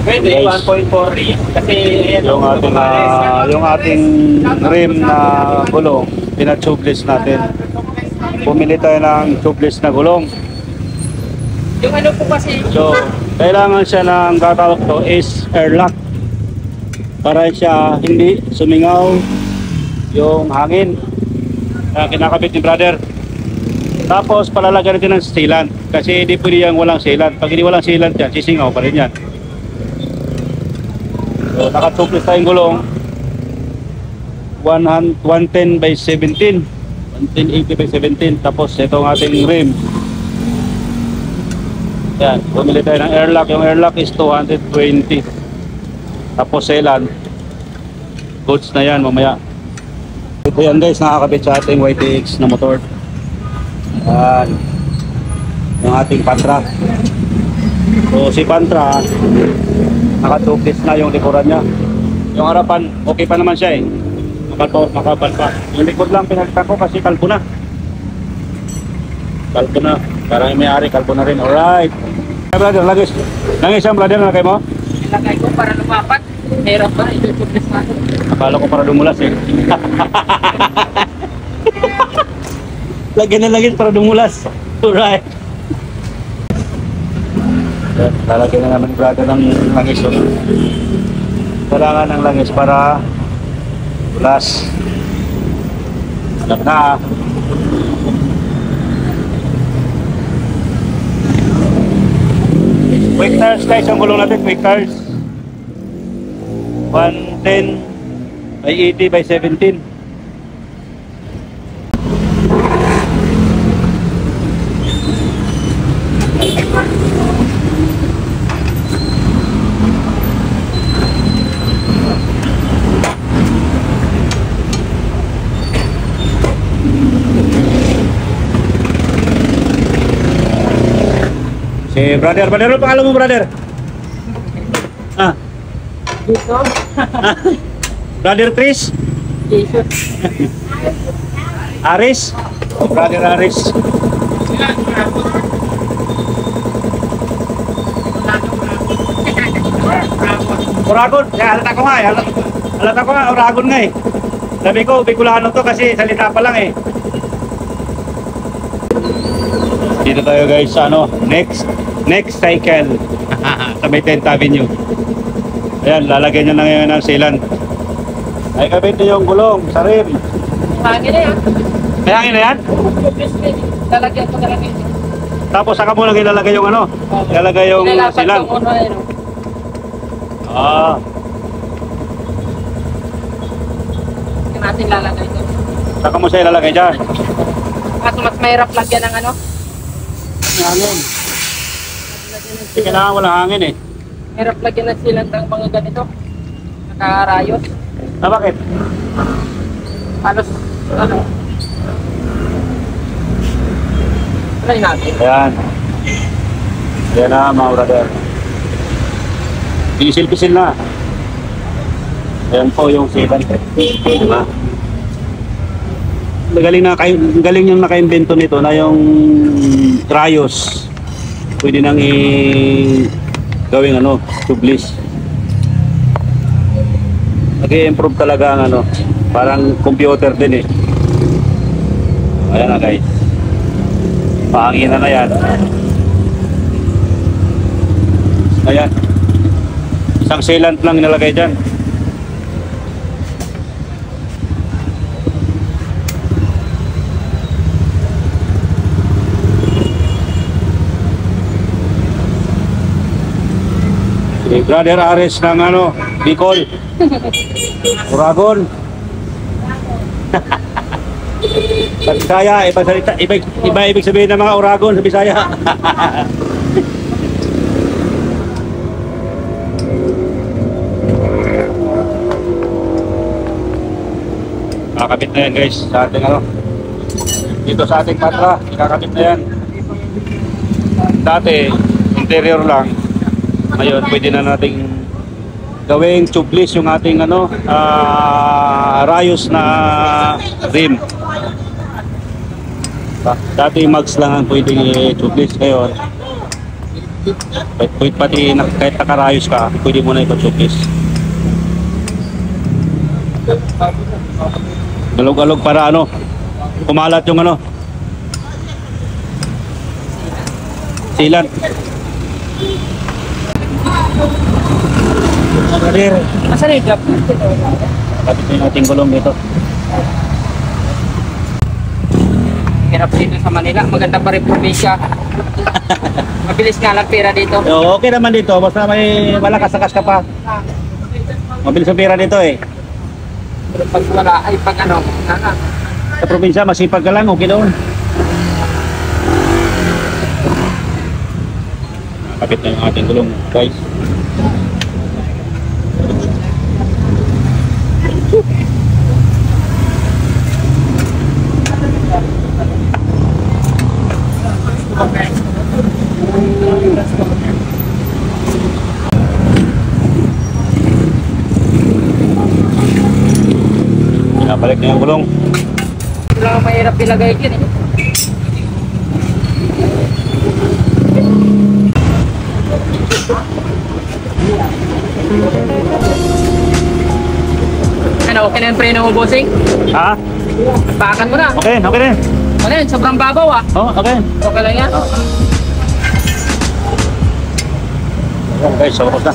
Pwede, 1.4 kasi yung ating rim na gulong, pina-tubeless natin. Pumili tayo ng tubeless na gulong. Yung ano po kasi, So, kailangan siya ng tatawag to is airlock para siya hindi sumingaw yung hangin na kinakabit ni brother. Tapos palalagyan natin ng sealant kasi hindi pwede yung walang sealant. Pag hindi walang sealant yan, sisingaw pa rin yan. So, nakatubeless tayong gulong 110 by 17, 110/80 by 17. Tapos ito ang ating rim. Yan, bumili tayo ng airlock. Yung airlock is 220. Tapos sealant. Goods na yan mamaya. Ito yan guys, nakakabit sa ating YTX na motor. Yan. Yung ating Pantra. So si Pantra, nakatubeless na yung likuran niya. Yung harapan, okay pa naman siya eh. Makapal pa. Yung likod lang pinagtan ko kasi kalbo na. Kalbo na. Parang may-ari, kalbo na rin. Alright. Brother, langis ang brother na kayo mo? ilagay ko para lumapat. Meron pa, ito-tubeless na. Akala ko para dumulas eh. Lagyan na langis para dumulas. Alright. Lalagyan na naman brother ng langis. Kailangan ng langis para dulas. Alam na. Quick tires guys, ang gulong natin, quick tires 110 by 80 by 17. Brother, ano pangalan mo brother? Ah. Dito? Brother Chris? Jesus. Aris? Brother Aris. Uragon? Halata ko nga eh. Halata ko nga, Uragon nga eh. Sabi ko, Bicolano to kasi salita pa lang eh. Dito tayo guys sa ano, next cycle sa may 10th Avenue. Ayan, lalagyan nyo na ngayon ng sealant. Ay kabit nyo yung gulong sa rim. Hangin na yan. May hangin na yan? Tubeless na yan. Lalagyan ko na lang ito. Tapos saka mo lang ilalagay yung ano? Ilalagay yung sealant. Yung uno ayun. Ah. Hindi natin lalagay ito. Saka mo siya ilalagay dyan. At mas mahirap lagyan ng ano? May hangin. Hindi kailangan walang hangin eh. Mahirap lagyan ng sealant ang mga ganito. Nakarayot. Ah, bakit? Halos, ano? Try natin. Ayan. Ayan na mga brother. Pisil-pisil na. Ayan po yung sealant. Diba? Galing yung naka-invento nito na yung Rayos. Pwede nang gawing ano, tubeless. Nag-i-improve talaga ang ano, parang computer din eh. Ayan na guys. Pahangin na yan. Ayan. Isang sealant lang nilagay dyan. Si Brother Ares ng ano, Bicol. Uragon. Sa Bisaya, iba ibig sabihin ng mga Uragon sa Bisaya. Kakabit na yan guys sa ating ano, dito sa ating Pantra, kakabit na yan. Dati interior lang, ngayon pwede na nating gawing tubeless yung ating ano, Rayos na rim. Dati mags lang ang pwedeng i-tubeless, ngayon Kahit pati kahit nakarayos ka, pwede mo na ipag-showcase. Galog-galog para ano, kumalat yung ano. Silan. Asan yung job? Kapit yung ating gulong dito. Hirap dito sa Manila. Maganda pa rin probinsya. Mabilis nga lang pera dito. Okay naman dito, basta may malakas-akas ka pa. Mabilis ang pera dito eh. Pero pag wala ay pag ano. Sa probinsya, masipag ka lang, okay doon. Kapit na yung ating gulong, guys. Balik na yung gulong. Ito lang ang mahirap ilagay dyan eh. Ano, okay na yung preno mo, bossing? Ha? Pakan mo na. Okay, okay na. Ano yun, sobrang babaw ah. Oh, okay. Okay lang yan. Guys, so na.